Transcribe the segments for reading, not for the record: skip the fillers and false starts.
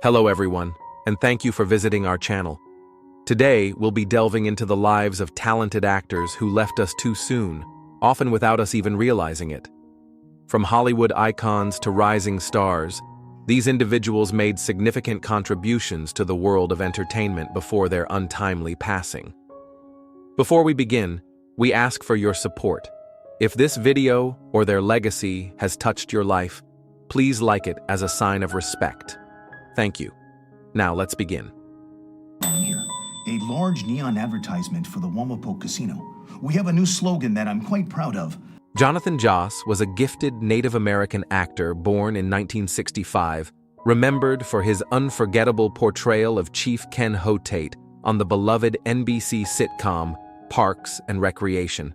Hello everyone, and thank you for visiting our channel. Today, we'll be delving into the lives of talented actors who left us too soon, often without us even realizing it. From Hollywood icons to rising stars, these individuals made significant contributions to the world of entertainment before their untimely passing. Before we begin, we ask for your support. If this video or their legacy has touched your life, please like it as a sign of respect. Thank you. Now let's begin. Here, a large neon advertisement for the Wamapo Casino. We have a new slogan that I'm quite proud of. Jonathan Joss was a gifted Native American actor born in 1965, remembered for his unforgettable portrayal of Chief Ken Hotate on the beloved NBC sitcom Parks and Recreation.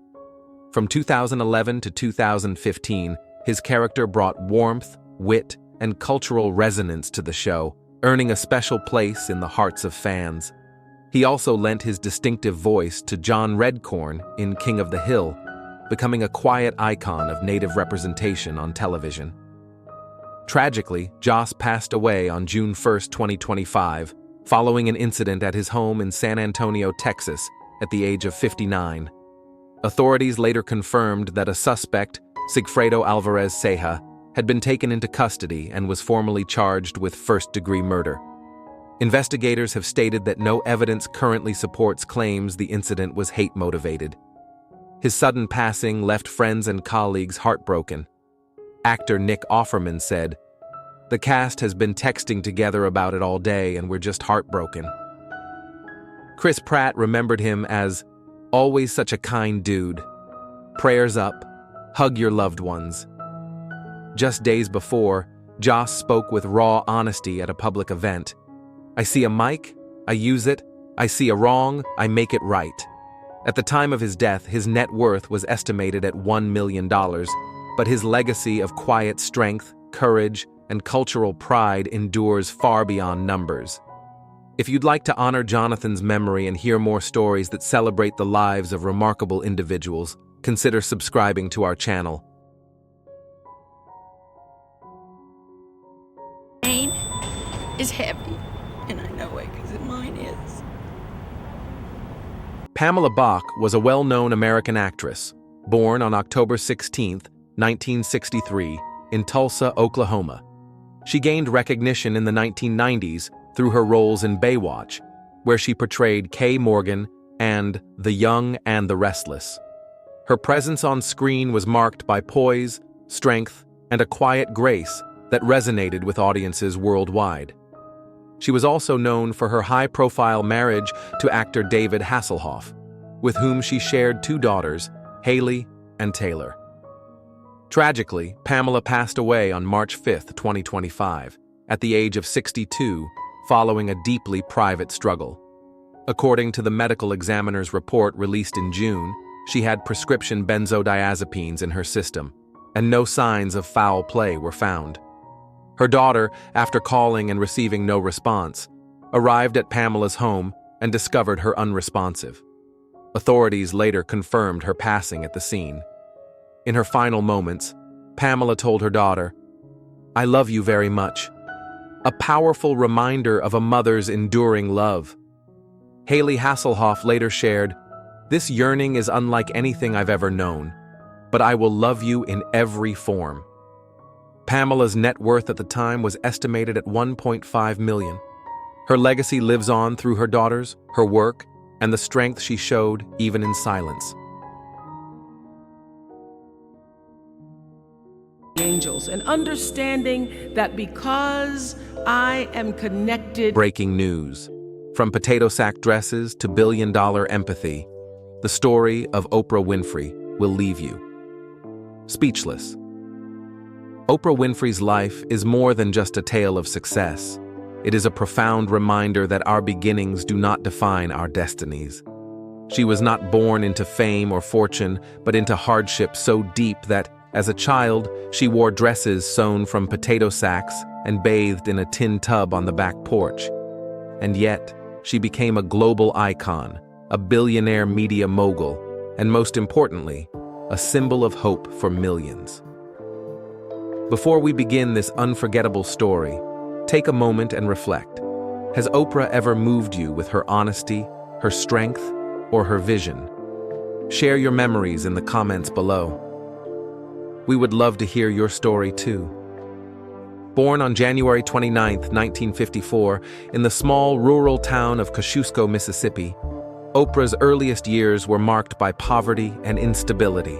From 2011 to 2015, his character brought warmth, wit, and cultural resonance to the show, earning a special place in the hearts of fans. He also lent his distinctive voice to John Redcorn in King of the Hill, becoming a quiet icon of Native representation on television. Tragically, Joss passed away on June 1, 2025, following an incident at his home in San Antonio, Texas, at the age of 59. Authorities later confirmed that a suspect, Sigfredo Alvarez Ceja, had been taken into custody and was formally charged with first-degree murder. Investigators have stated that no evidence currently supports claims the incident was hate-motivated. His sudden passing left friends and colleagues heartbroken. Actor Nick Offerman said, "The cast has been texting together about it all day and we're just heartbroken." Chris Pratt remembered him as, "Always such a kind dude. Prayers up. Hug your loved ones." Just days before, Joss spoke with raw honesty at a public event. "I see a mic, I use it. I see a wrong, I make it right." At the time of his death, his net worth was estimated at $1 million, but his legacy of quiet strength, courage, and cultural pride endures far beyond numbers. If you'd like to honor Jonathan's memory and hear more stories that celebrate the lives of remarkable individuals, consider subscribing to our channel. Is heavy, and I know it because mine is. Pamela Bach was a well-known American actress, born on October 16, 1963, in Tulsa, Oklahoma. She gained recognition in the 1990s through her roles in Baywatch, where she portrayed Kay Morgan and The Young and the Restless. Her presence on screen was marked by poise, strength, and a quiet grace that resonated with audiences worldwide. She was also known for her high-profile marriage to actor David Hasselhoff, with whom she shared two daughters, Haley and Taylor. Tragically, Pamela passed away on March 5, 2025, at the age of 62, following a deeply private struggle. According to the medical examiner's report released in June, she had prescription benzodiazepines in her system, and no signs of foul play were found. Her daughter, after calling and receiving no response, arrived at Pamela's home and discovered her unresponsive. Authorities later confirmed her passing at the scene. In her final moments, Pamela told her daughter, "I love you very much." A powerful reminder of a mother's enduring love. Haley Hasselhoff later shared, "This yearning is unlike anything I've ever known, but I will love you in every form." Pamela's net worth at the time was estimated at $1.5 million. Her legacy lives on through her daughters, her work, and the strength she showed even in silence. Angels, and understanding that because I am connected. Breaking news. From potato sack dresses to billion-dollar empathy, the story of Oprah Winfrey will leave you speechless. Oprah Winfrey's life is more than just a tale of success. It is a profound reminder that our beginnings do not define our destinies. She was not born into fame or fortune, but into hardship so deep that, as a child, she wore dresses sewn from potato sacks and bathed in a tin tub on the back porch. And yet, she became a global icon, a billionaire media mogul, and most importantly, a symbol of hope for millions. Before we begin this unforgettable story, Take a moment and reflect. Has Oprah ever moved you with her honesty, her strength, or her vision? Share your memories in the comments below. We would love to hear your story too. Born on January 29, 1954, in the small rural town of Kosciuszko, Mississippi, Oprah's earliest years were marked by poverty and instability.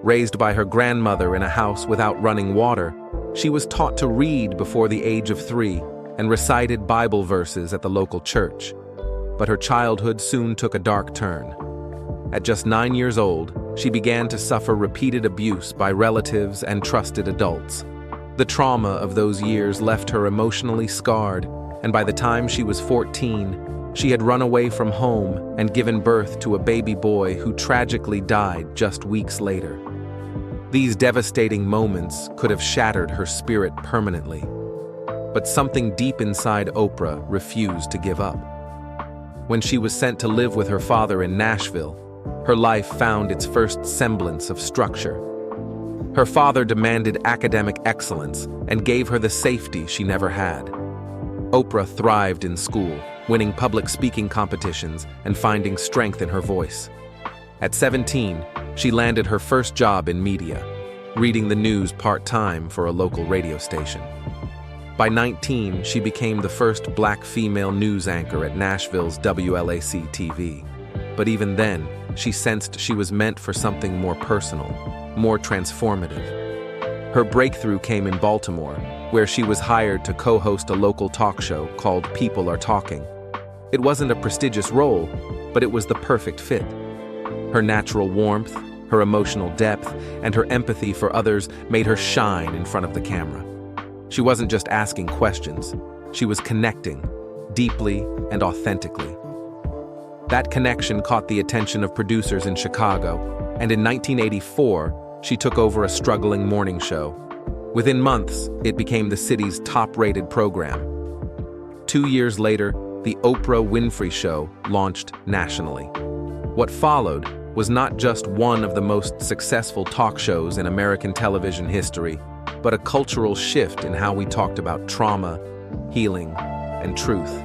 Raised by her grandmother in a house without running water, she was taught to read before the age of 3 and recited Bible verses at the local church. But her childhood soon took a dark turn. At just 9 years old, she began to suffer repeated abuse by relatives and trusted adults. The trauma of those years left her emotionally scarred, and by the time she was 14, she had run away from home and given birth to a baby boy who tragically died just weeks later. These devastating moments could have shattered her spirit permanently. But something deep inside Oprah refused to give up. When she was sent to live with her father in Nashville, her life found its first semblance of structure. Her father demanded academic excellence and gave her the safety she never had. Oprah thrived in school, winning public speaking competitions and finding strength in her voice. At 17, she landed her first job in media, reading the news part-time for a local radio station. By 19, she became the first black female news anchor at Nashville's WLAC-TV. But even then, she sensed she was meant for something more personal, more transformative. Her breakthrough came in Baltimore, where she was hired to co-host a local talk show called People Are Talking. It wasn't a prestigious role, but it was the perfect fit. Her natural warmth, her emotional depth, and her empathy for others made her shine in front of the camera. She wasn't just asking questions, she was connecting, deeply and authentically. That connection caught the attention of producers in Chicago, and in 1984, she took over a struggling morning show. Within months, it became the city's top-rated program. 2 years later, the Oprah Winfrey Show launched nationally. What followed was not just one of the most successful talk shows in American television history, but a cultural shift in how we talked about trauma, healing, and truth.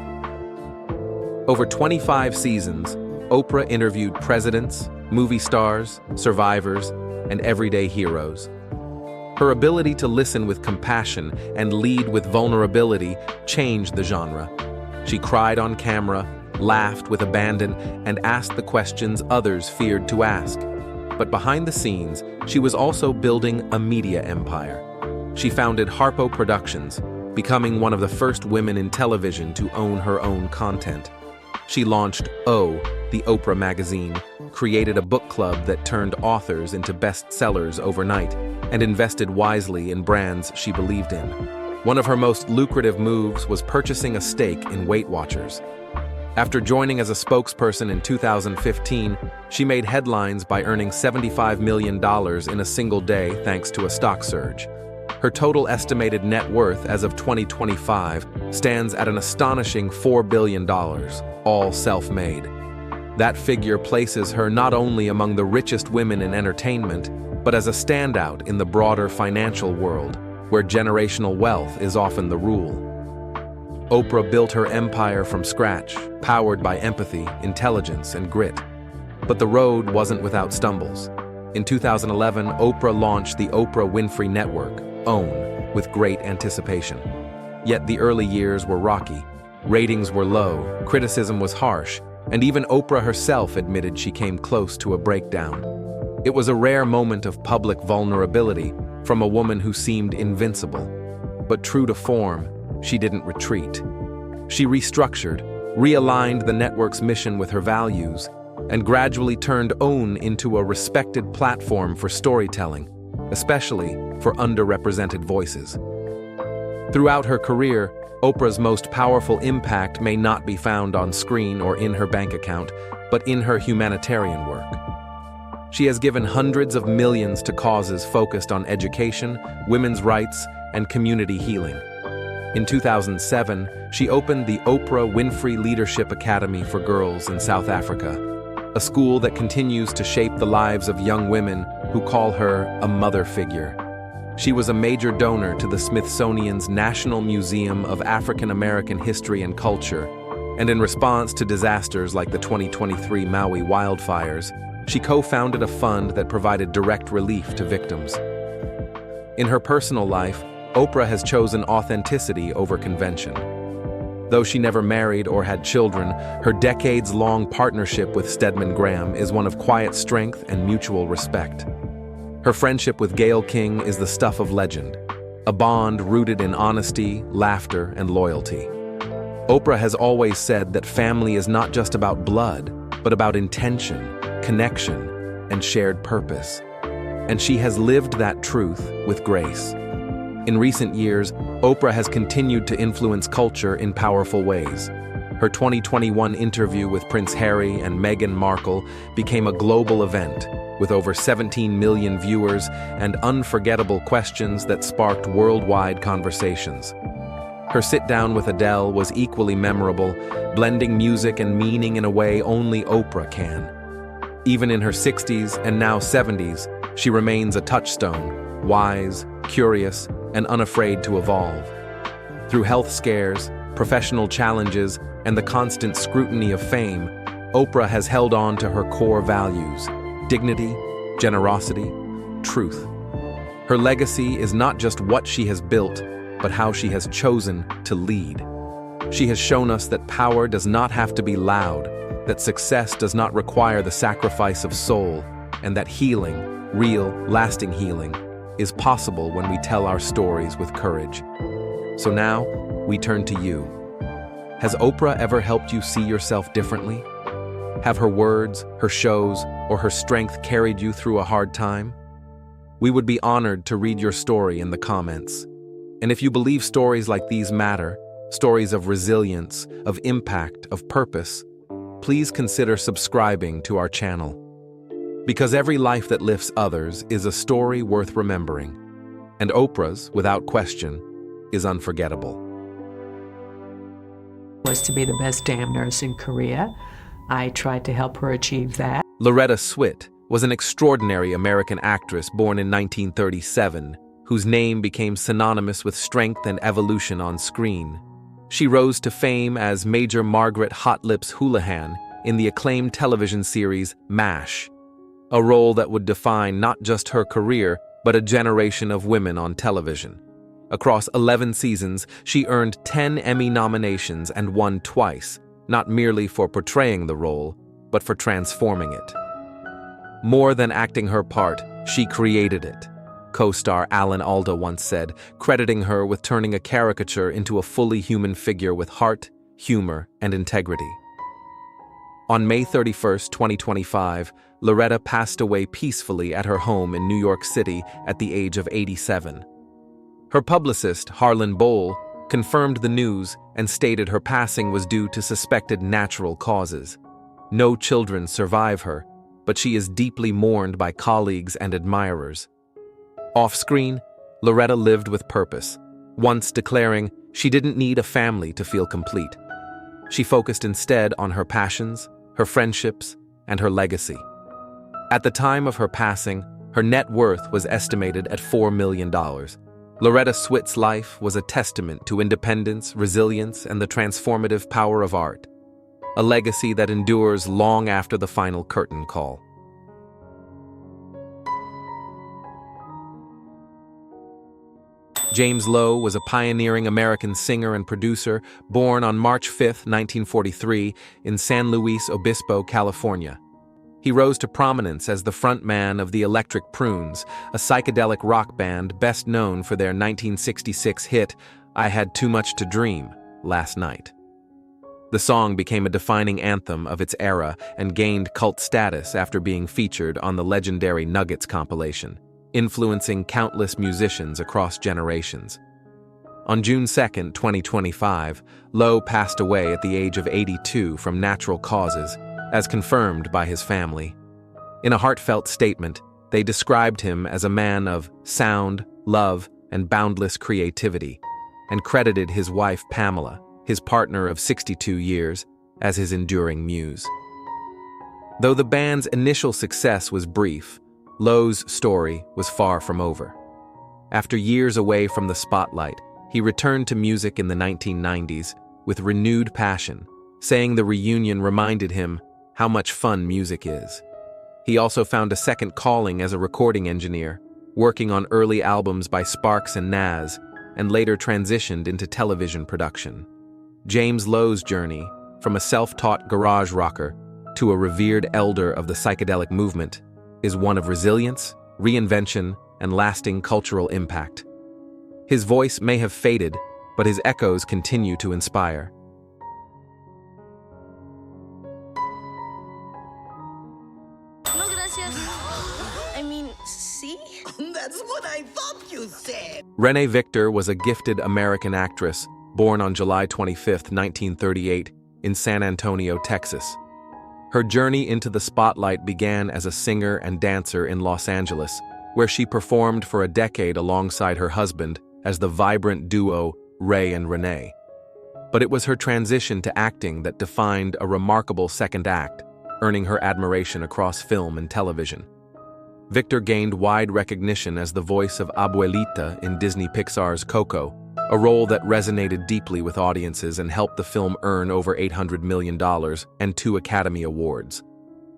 Over 25 seasons, Oprah interviewed presidents, movie stars, survivors, and everyday heroes. Her ability to listen with compassion and lead with vulnerability changed the genre. She cried on camera, laughed with abandon, and asked the questions others feared to ask. But behind the scenes, she was also building a media empire. She founded Harpo Productions, becoming one of the first women in television to own her own content. She launched O, the Oprah magazine, created a book club that turned authors into bestsellers overnight, and invested wisely in brands she believed in. One of her most lucrative moves was purchasing a stake in Weight Watchers. After joining as a spokesperson in 2015, she made headlines by earning $75 million in a single day thanks to a stock surge. Her total estimated net worth as of 2025 stands at an astonishing $4 billion, all self-made. That figure places her not only among the richest women in entertainment, but as a standout in the broader financial world, where generational wealth is often the rule. Oprah built her empire from scratch, powered by empathy, intelligence, and grit. But the road wasn't without stumbles. In 2011, Oprah launched the Oprah Winfrey Network, OWN, with great anticipation. Yet the early years were rocky. Ratings were low, criticism was harsh, and even Oprah herself admitted she came close to a breakdown. It was a rare moment of public vulnerability from a woman who seemed invincible. But true to form, she didn't retreat. She restructured, realigned the network's mission with her values, and gradually turned OWN into a respected platform for storytelling, especially for underrepresented voices. Throughout her career, Oprah's most powerful impact may not be found on screen or in her bank account, but in her humanitarian work. She has given hundreds of millions to causes focused on education, women's rights, and community healing. In 2007, she opened the Oprah Winfrey Leadership Academy for Girls in South Africa, a school that continues to shape the lives of young women who call her a mother figure. She was a major donor to the Smithsonian's National Museum of African American History and Culture, and in response to disasters like the 2023 Maui wildfires, she co-founded a fund that provided direct relief to victims. In her personal life, Oprah has chosen authenticity over convention. Though she never married or had children, her decades-long partnership with Stedman Graham is one of quiet strength and mutual respect. Her friendship with Gayle King is the stuff of legend, a bond rooted in honesty, laughter, and loyalty. Oprah has always said that family is not just about blood, but about intention, connection, and shared purpose. And she has lived that truth with grace. In recent years, Oprah has continued to influence culture in powerful ways. Her 2021 interview with Prince Harry and Meghan Markle became a global event, with over 17 million viewers and unforgettable questions that sparked worldwide conversations. Her sit-down with Adele was equally memorable, blending music and meaning in a way only Oprah can. Even in her 60s and now 70s, she remains a touchstone, wise, curious, and unafraid to evolve. Through health scares, professional challenges, and the constant scrutiny of fame, Oprah has held on to her core values: dignity, generosity, truth. Her legacy is not just what she has built, but how she has chosen to lead. She has shown us that power does not have to be loud, that success does not require the sacrifice of soul, and that healing, real, lasting healing, is possible when we tell our stories with courage. So now, we turn to you. Has Oprah ever helped you see yourself differently? Have her words, her shows, or her strength carried you through a hard time? We would be honored to read your story in the comments. And if you believe stories like these matter, stories of resilience, of impact, of purpose, please consider subscribing to our channel. Because every life that lifts others is a story worth remembering. And Oprah's, without question, is unforgettable. Was to be the best damn nurse in Korea. I tried to help her achieve that. Loretta Swit was an extraordinary American actress born in 1937, whose name became synonymous with strength and evolution on screen. She rose to fame as Major Margaret Hot Lips Houlihan in the acclaimed television series MASH, a role that would define not just her career, but a generation of women on television. Across 11 seasons, she earned 10 Emmy nominations and won twice, not merely for portraying the role, but for transforming it. More than acting her part, she created it, co-star Alan Alda once said, crediting her with turning a caricature into a fully human figure with heart, humor, and integrity. On May 31, 2025, Loretta passed away peacefully at her home in New York City at the age of 87. Her publicist, Harlan Bowl, confirmed the news and stated her passing was due to suspected natural causes. No children survive her, but she is deeply mourned by colleagues and admirers. Off-screen, Loretta lived with purpose, once declaring she didn't need a family to feel complete. She focused instead on her passions, her friendships, and her legacy. At the time of her passing, her net worth was estimated at $4 million. Loretta Swit's life was a testament to independence, resilience, and the transformative power of art, a legacy that endures long after the final curtain call. James Lowe was a pioneering American singer and producer born on March 5, 1943, in San Luis Obispo, California. He rose to prominence as the frontman of the Electric Prunes, a psychedelic rock band best known for their 1966 hit, "I Had Too Much to Dream, Last Night." The song became a defining anthem of its era and gained cult status after being featured on the legendary Nuggets compilation, influencing countless musicians across generations. On June 2, 2025, Lowe passed away at the age of 82 from natural causes, as confirmed by his family. In a heartfelt statement, they described him as a man of sound, love, and boundless creativity, and credited his wife Pamela, his partner of 62 years, as his enduring muse. Though the band's initial success was brief, Lowe's story was far from over. After years away from the spotlight, he returned to music in the 1990s with renewed passion, saying the reunion reminded him how much fun music is. He also found a second calling as a recording engineer, working on early albums by Sparks and Nas, and later transitioned into television production. James Lowe's journey, from a self-taught garage rocker to a revered elder of the psychedelic movement, is one of resilience, reinvention, and lasting cultural impact. His voice may have faded, but his echoes continue to inspire. No, gracias. I mean, see? That's what I thought you said. Renée Victor was a gifted American actress born on July 25, 1938, in San Antonio, Texas. Her journey into the spotlight began as a singer and dancer in Los Angeles, where she performed for a decade alongside her husband as the vibrant duo Ray and Renee. But it was her transition to acting that defined a remarkable second act, earning her admiration across film and television. Victor gained wide recognition as the voice of Abuelita in Disney Pixar's Coco, a role that resonated deeply with audiences and helped the film earn over $800 million and 2 Academy Awards.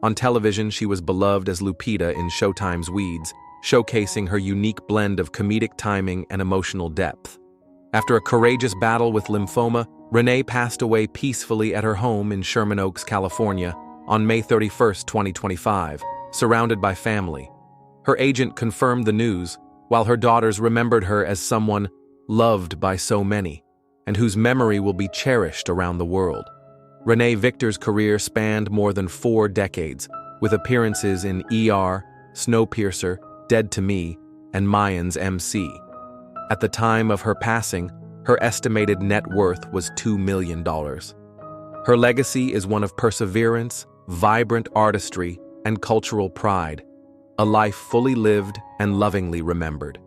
On television, she was beloved as Lupita in Showtime's Weeds, showcasing her unique blend of comedic timing and emotional depth. After a courageous battle with lymphoma, Renée passed away peacefully at her home in Sherman Oaks, California, on May 31, 2025, surrounded by family. Her agent confirmed the news, while her daughters remembered her as someone loved by so many, and whose memory will be cherished around the world. Renée Victor's career spanned more than 4 decades, with appearances in ER, Snowpiercer, Dead to Me, and Mayans MC. At the time of her passing, her estimated net worth was $2 million. Her legacy is one of perseverance, vibrant artistry, and cultural pride, a life fully lived and lovingly remembered.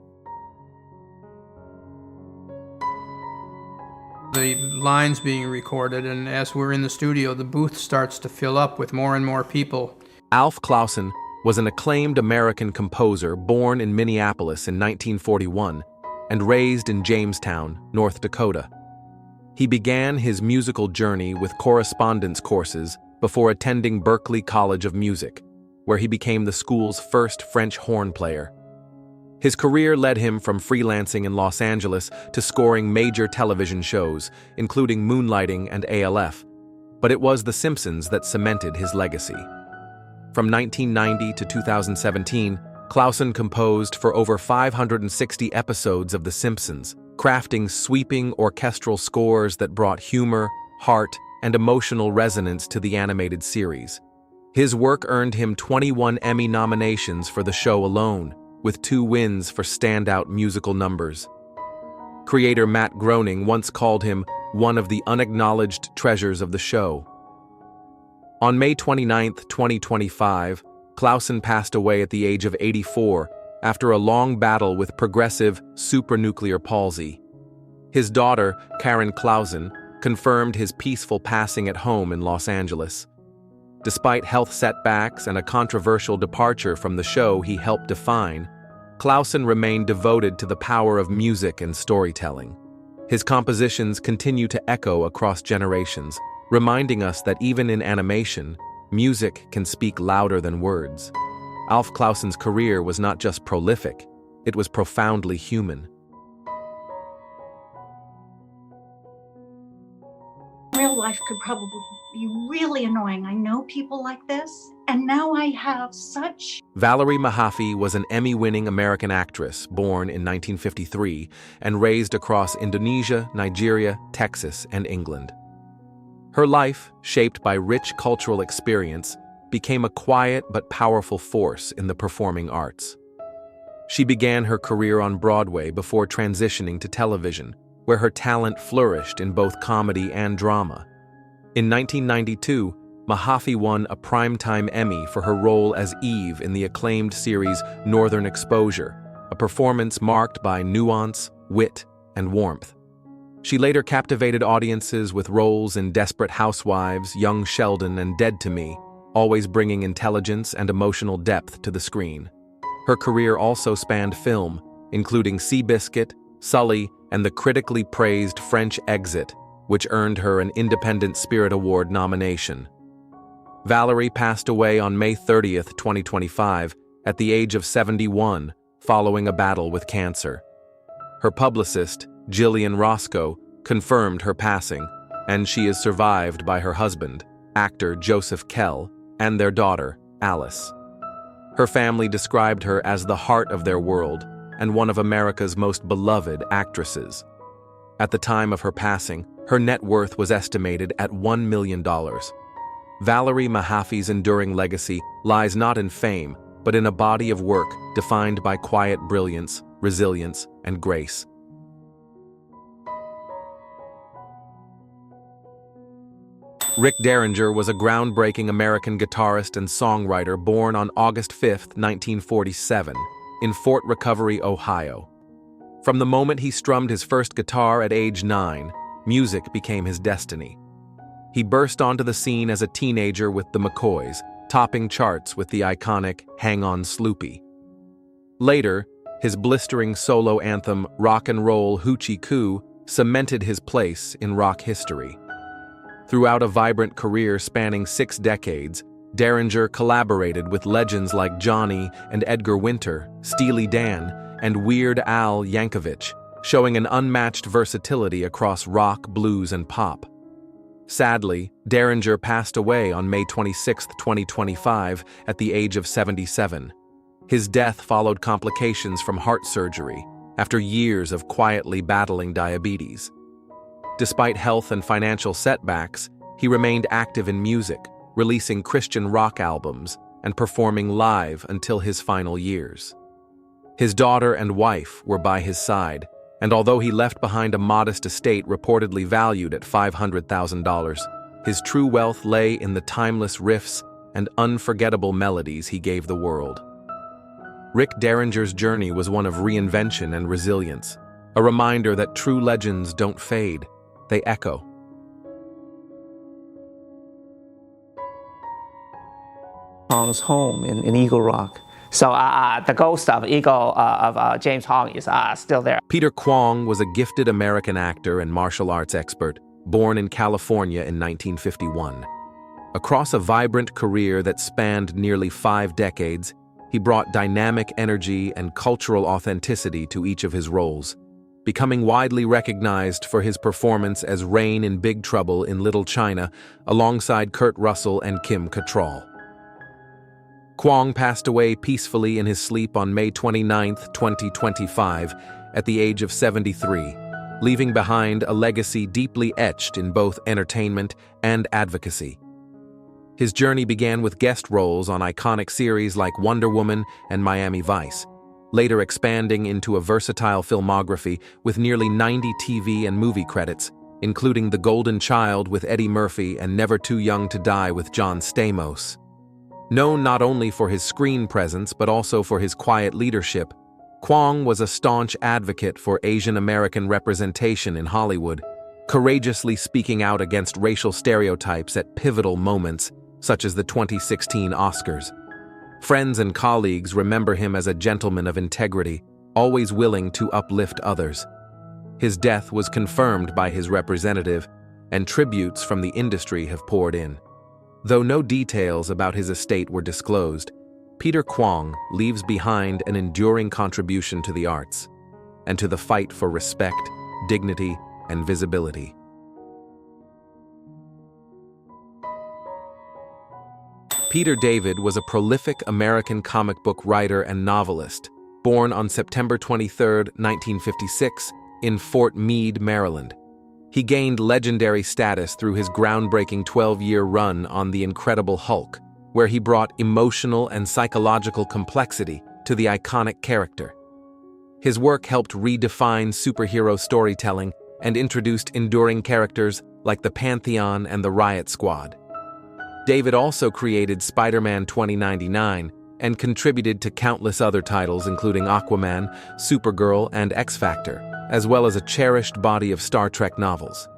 The line's being recorded, and as we're in the studio, the booth starts to fill up with more and more people. Alf Clausen was an acclaimed American composer born in Minneapolis in 1941 and raised in Jamestown, North Dakota. He began his musical journey with correspondence courses before attending Berklee College of Music, where he became the school's first French horn player. His career led him from freelancing in Los Angeles to scoring major television shows, including Moonlighting and ALF, but it was The Simpsons that cemented his legacy. From 1990 to 2017, Clausen composed for over 560 episodes of The Simpsons, crafting sweeping orchestral scores that brought humor, heart, and emotional resonance to the animated series. His work earned him 21 Emmy nominations for the show alone, with 2 wins for standout musical numbers. Creator Matt Groening once called him one of the unacknowledged treasures of the show. On May 29, 2025, Clausen passed away at the age of 84 after a long battle with progressive supranuclear palsy. His daughter, Karen Clausen, confirmed his peaceful passing at home in Los Angeles. Despite health setbacks and a controversial departure from the show he helped define, Clausen remained devoted to the power of music and storytelling. His compositions continue to echo across generations, reminding us that even in animation, music can speak louder than words. Alf Clausen's career was not just prolific, it was profoundly human. Real life could probably be really annoying. I know people like this, and now I have such... Valerie Mahaffey was an Emmy-winning American actress born in 1953 and raised across Indonesia, Nigeria, Texas, and England. Her life, shaped by rich cultural experience, became a quiet but powerful force in the performing arts. She began her career on Broadway before transitioning to television, where her talent flourished in both comedy and drama. In 1992, Mahaffey won a Primetime Emmy for her role as Eve in the acclaimed series Northern Exposure, a performance marked by nuance, wit, and warmth. She later captivated audiences with roles in Desperate Housewives, Young Sheldon, and Dead to Me, always bringing intelligence and emotional depth to the screen. Her career also spanned film, including Seabiscuit, Sully, and the critically praised French Exit, which earned her an Independent Spirit Award nomination. Valerie passed away on May 30th, 2025, at the age of 71, following a battle with cancer. Her publicist, Gillian Roscoe, confirmed her passing, and she is survived by her husband, actor Joseph Kell, and their daughter, Alice. Her family described her as the heart of their world and one of America's most beloved actresses. At the time of her passing, her net worth was estimated at $1 million. Valerie Mahaffey's enduring legacy lies not in fame, but in a body of work defined by quiet brilliance, resilience, and grace. Rick Derringer was a groundbreaking American guitarist and songwriter born on August 5, 1947, in Fort Recovery, Ohio. From the moment he strummed his first guitar at age 9, music became his destiny. He burst onto the scene as a teenager with the McCoys, topping charts with the iconic Hang On Sloopy. Later, his blistering solo anthem Rock and Roll Hoochie Coo cemented his place in rock history. Throughout a vibrant career spanning 6 decades, Derringer collaborated with legends like Johnny and Edgar Winter, Steely Dan, and Weird Al Yankovic, showing an unmatched versatility across rock, blues, and pop. Sadly, Derringer passed away on May 26, 2025, at the age of 77. His death followed complications from heart surgery after years of quietly battling diabetes. Despite health and financial setbacks, he remained active in music, releasing Christian rock albums and performing live until his final years. His daughter and wife were by his side, and although he left behind a modest estate reportedly valued at $500,000, his true wealth lay in the timeless riffs and unforgettable melodies he gave the world. Rick Derringer's journey was one of reinvention and resilience, a reminder that true legends don't fade, they echo. Kwong's home in Eagle Rock. So the ghost of James Hong is still there. Peter Kwong was a gifted American actor and martial arts expert, born in California in 1951. Across a vibrant career that spanned nearly 5 decades, he brought dynamic energy and cultural authenticity to each of his roles, becoming widely recognized for his performance as Rain in Big Trouble in Little China alongside Kurt Russell and Kim Cattrall. Kwong passed away peacefully in his sleep on May 29, 2025, at the age of 73, leaving behind a legacy deeply etched in both entertainment and advocacy. His journey began with guest roles on iconic series like Wonder Woman and Miami Vice, later expanding into a versatile filmography with nearly 90 TV and movie credits, including The Golden Child with Eddie Murphy and Never Too Young to Die with John Stamos. Known not only for his screen presence but also for his quiet leadership, Kwong was a staunch advocate for Asian American representation in Hollywood, courageously speaking out against racial stereotypes at pivotal moments, such as the 2016 Oscars. Friends and colleagues remember him as a gentleman of integrity, always willing to uplift others. His death was confirmed by his representative, and tributes from the industry have poured in. Though no details about his estate were disclosed, Peter Kwong leaves behind an enduring contribution to the arts and to the fight for respect, dignity, and visibility. Peter David was a prolific American comic book writer and novelist, born on September 23, 1956, in Fort Meade, Maryland. He gained legendary status through his groundbreaking 12-year run on The Incredible Hulk, where he brought emotional and psychological complexity to the iconic character. His work helped redefine superhero storytelling and introduced enduring characters like the Pantheon and the Riot Squad. David also created Spider-Man 2099 and contributed to countless other titles including Aquaman, Supergirl, and X-Factor, as well as a cherished body of Star Trek novels.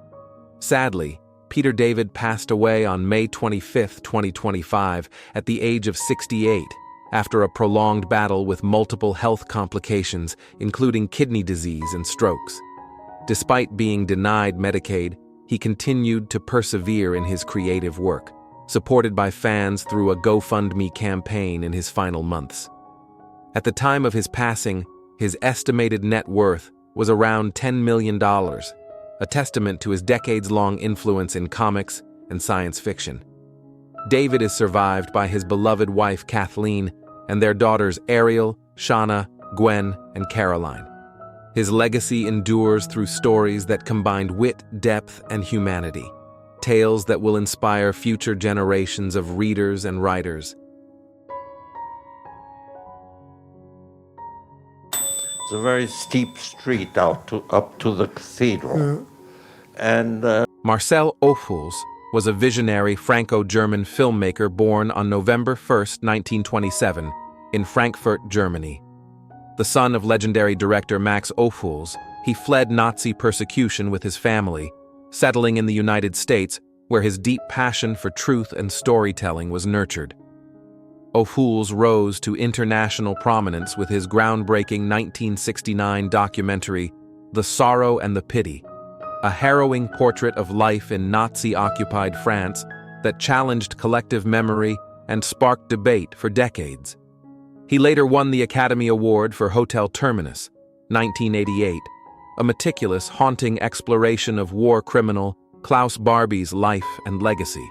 Sadly, Peter David passed away on May 25, 2025, at the age of 68, after a prolonged battle with multiple health complications, including kidney disease and strokes. Despite being denied Medicaid, he continued to persevere in his creative work, supported by fans through a GoFundMe campaign in his final months. At the time of his passing, his estimated net worth was around $10 million, a testament to his decades-long influence in comics and science fiction. David is survived by his beloved wife Kathleen and their daughters Ariel, Shauna, Gwen, and Caroline. His legacy endures through stories that combined wit, depth, and humanity, tales that will inspire future generations of readers and writers. It's a very steep street up to the cathedral. And Marcel Ophuls was a visionary Franco-German filmmaker born on November 1, 1927, in Frankfurt, Germany. The son of legendary director Max Ophuls, he fled Nazi persecution with his family, settling in the United States, where his deep passion for truth and storytelling was nurtured. Ophuls rose to international prominence with his groundbreaking 1969 documentary, The Sorrow and the Pity, a harrowing portrait of life in Nazi-occupied France that challenged collective memory and sparked debate for decades. He later won the Academy Award for Hotel Terminus, 1988, a meticulous, haunting exploration of war criminal Klaus Barbie's life and legacy.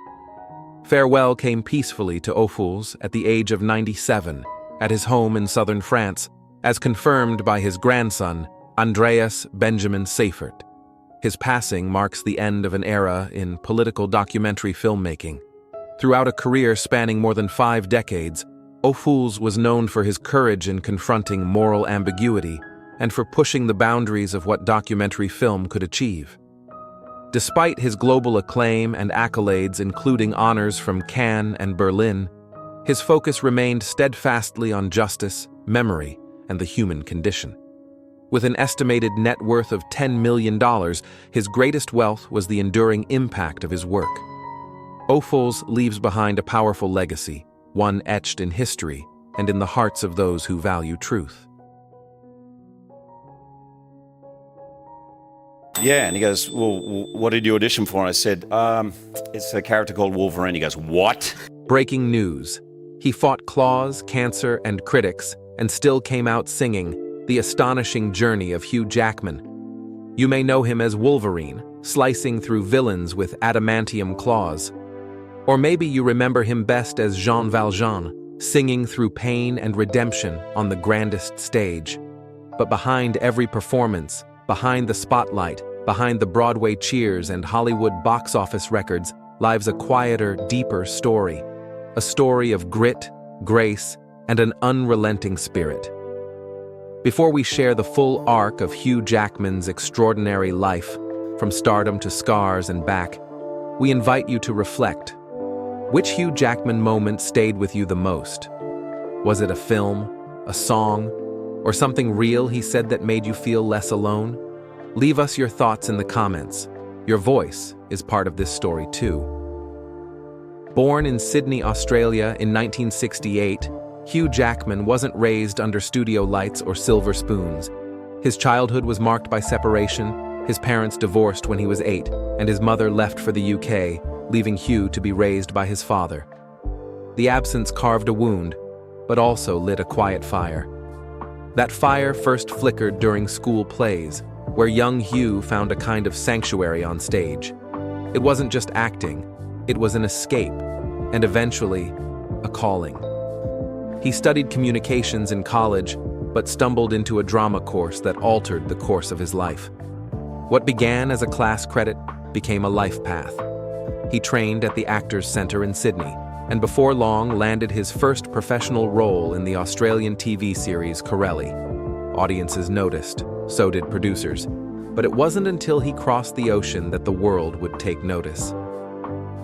Farewell came peacefully to Ophuls at the age of 97 at his home in southern France, as confirmed by his grandson, Andreas Benjamin Seifert. His passing marks the end of an era in political documentary filmmaking. Throughout a career spanning more than 5 decades, Ophuls was known for his courage in confronting moral ambiguity and for pushing the boundaries of what documentary film could achieve. Despite his global acclaim and accolades, including honors from Cannes and Berlin, his focus remained steadfastly on justice, memory, and the human condition. With an estimated net worth of $10 million, his greatest wealth was the enduring impact of his work. Ophuls leaves behind a powerful legacy, one etched in history and in the hearts of those who value truth. Yeah, and he goes, well, what did you audition for? And I said, it's a character called Wolverine. He goes, what? Breaking news. He fought claws, cancer, and critics, and still came out singing The Astonishing Journey of Hugh Jackman. You may know him as Wolverine, slicing through villains with adamantium claws. Or maybe you remember him best as Jean Valjean, singing through pain and redemption on the grandest stage. But behind every performance, behind the spotlight, behind the Broadway cheers and Hollywood box office records, lies a quieter, deeper story. A story of grit, grace, and an unrelenting spirit. Before we share the full arc of Hugh Jackman's extraordinary life, from stardom to scars and back, we invite you to reflect. Which Hugh Jackman moment stayed with you the most? Was it a film, a song, or something real he said that made you feel less alone? Leave us your thoughts in the comments. Your voice is part of this story too. Born in Sydney, Australia in 1968, Hugh Jackman wasn't raised under studio lights or silver spoons. His childhood was marked by separation. His parents divorced when he was 8, and his mother left for the UK, leaving Hugh to be raised by his father. The absence carved a wound, but also lit a quiet fire. That fire first flickered during school plays, where young Hugh found a kind of sanctuary on stage. It wasn't just acting, it was an escape, and eventually, a calling. He studied communications in college, but stumbled into a drama course that altered the course of his life. What began as a class credit became a life path. He trained at the Actors Centre in Sydney, and before long landed his first professional role in the Australian TV series Corelli. Audiences noticed, so did producers, but it wasn't until he crossed the ocean that the world would take notice.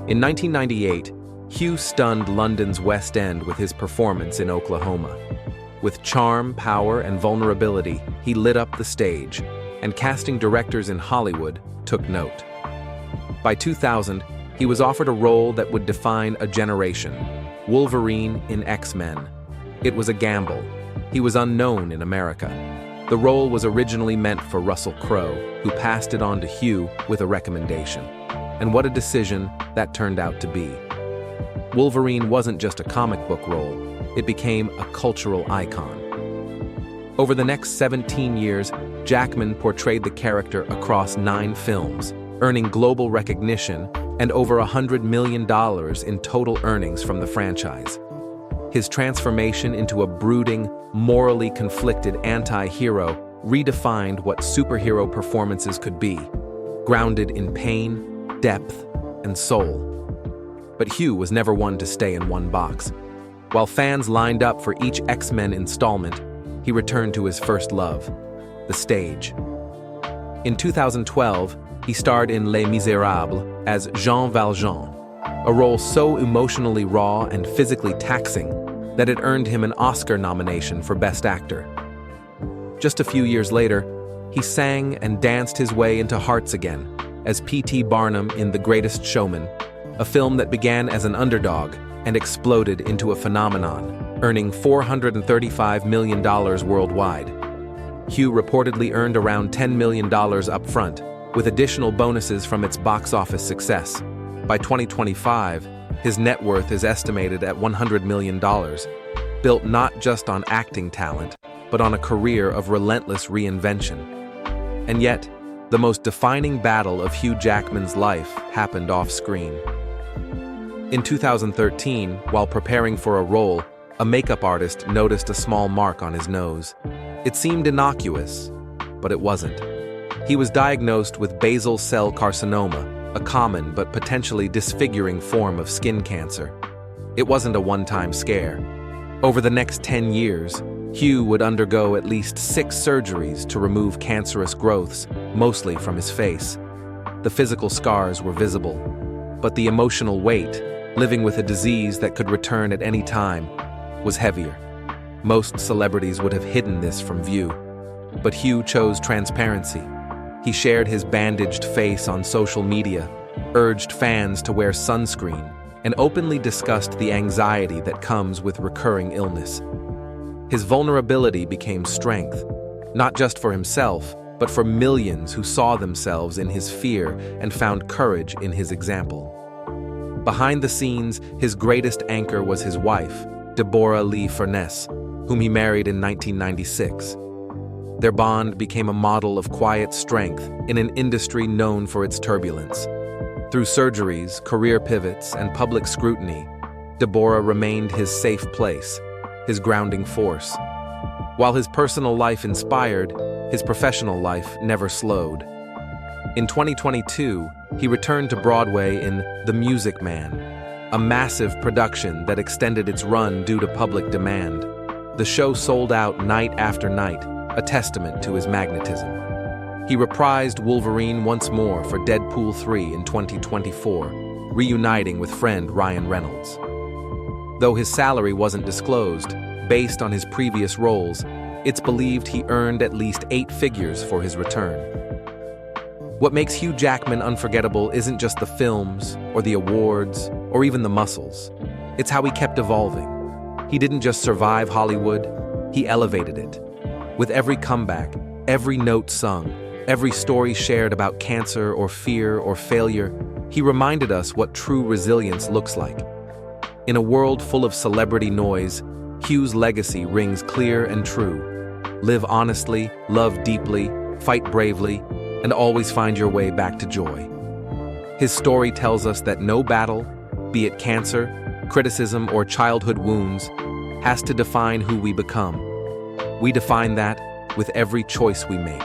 In 1998, Hugh stunned London's West End with his performance in Oklahoma. With charm, power, and vulnerability, he lit up the stage, and casting directors in Hollywood took note. By 2000, he was offered a role that would define a generation, Wolverine in X-Men. It was a gamble. He was unknown in America. The role was originally meant for Russell Crowe, who passed it on to Hugh with a recommendation. And what a decision that turned out to be. Wolverine wasn't just a comic book role, it became a cultural icon. Over the next 17 years, Jackman portrayed the character across 9 films, earning global recognition and over $100 million in total earnings from the franchise. His transformation into a brooding, morally conflicted anti-hero redefined what superhero performances could be, grounded in pain, depth, and soul. But Hugh was never one to stay in one box. While fans lined up for each X-Men installment, he returned to his first love, the stage. In 2012, he starred in Les Miserables as Jean Valjean, a role so emotionally raw and physically taxing that it earned him an Oscar nomination for Best Actor. Just a few years later, he sang and danced his way into hearts again as P.T. Barnum in The Greatest Showman, a film that began as an underdog and exploded into a phenomenon, earning $435 million worldwide. Hugh reportedly earned around $10 million up front, with additional bonuses from its box office success. By 2025, his net worth is estimated at $100 million, built not just on acting talent, but on a career of relentless reinvention. And yet, the most defining battle of Hugh Jackman's life happened off-screen. In 2013, while preparing for a role, a makeup artist noticed a small mark on his nose. It seemed innocuous, but it wasn't. He was diagnosed with basal cell carcinoma, a common but potentially disfiguring form of skin cancer. It wasn't a one-time scare. Over the next 10 years, Hugh would undergo at least 6 surgeries to remove cancerous growths, mostly from his face. The physical scars were visible, but the emotional weight, living with a disease that could return at any time, was heavier. Most celebrities would have hidden this from view, but Hugh chose transparency. He shared his bandaged face on social media, urged fans to wear sunscreen, and openly discussed the anxiety that comes with recurring illness. His vulnerability became strength, not just for himself, but for millions who saw themselves in his fear and found courage in his example. Behind the scenes, his greatest anchor was his wife, Deborah Lee Furness, whom he married in 1996. Their bond became a model of quiet strength in an industry known for its turbulence. Through surgeries, career pivots, and public scrutiny, Deborah remained his safe place, his grounding force. While his personal life inspired, his professional life never slowed. In 2022, he returned to Broadway in The Music Man, a massive production that extended its run due to public demand. The show sold out night after night, a testament to his magnetism. He reprised Wolverine once more for Deadpool 3 in 2024, reuniting with friend Ryan Reynolds. Though his salary wasn't disclosed, based on his previous roles, it's believed he earned at least 8 figures for his return. What makes Hugh Jackman unforgettable isn't just the films, or the awards, or even the muscles. It's how he kept evolving. He didn't just survive Hollywood, he elevated it. With every comeback, every note sung, every story shared about cancer or fear or failure, he reminded us what true resilience looks like. In a world full of celebrity noise, Hugh's legacy rings clear and true. Live honestly, love deeply, fight bravely, and always find your way back to joy. His story tells us that no battle, be it cancer, criticism, or childhood wounds, has to define who we become. We define that with every choice we make.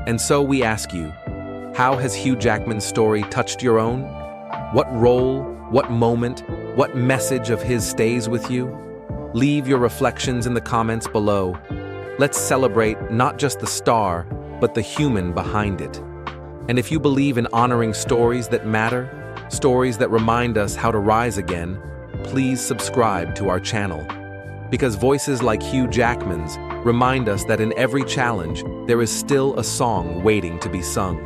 And so we ask you, how has Hugh Jackman's story touched your own? What role, what moment, what message of his stays with you? Leave your reflections in the comments below. Let's celebrate not just the star, but the human behind it. And if you believe in honoring stories that matter, stories that remind us how to rise again, please subscribe to our channel. Because voices like Hugh Jackman's remind us that in every challenge, there is still a song waiting to be sung.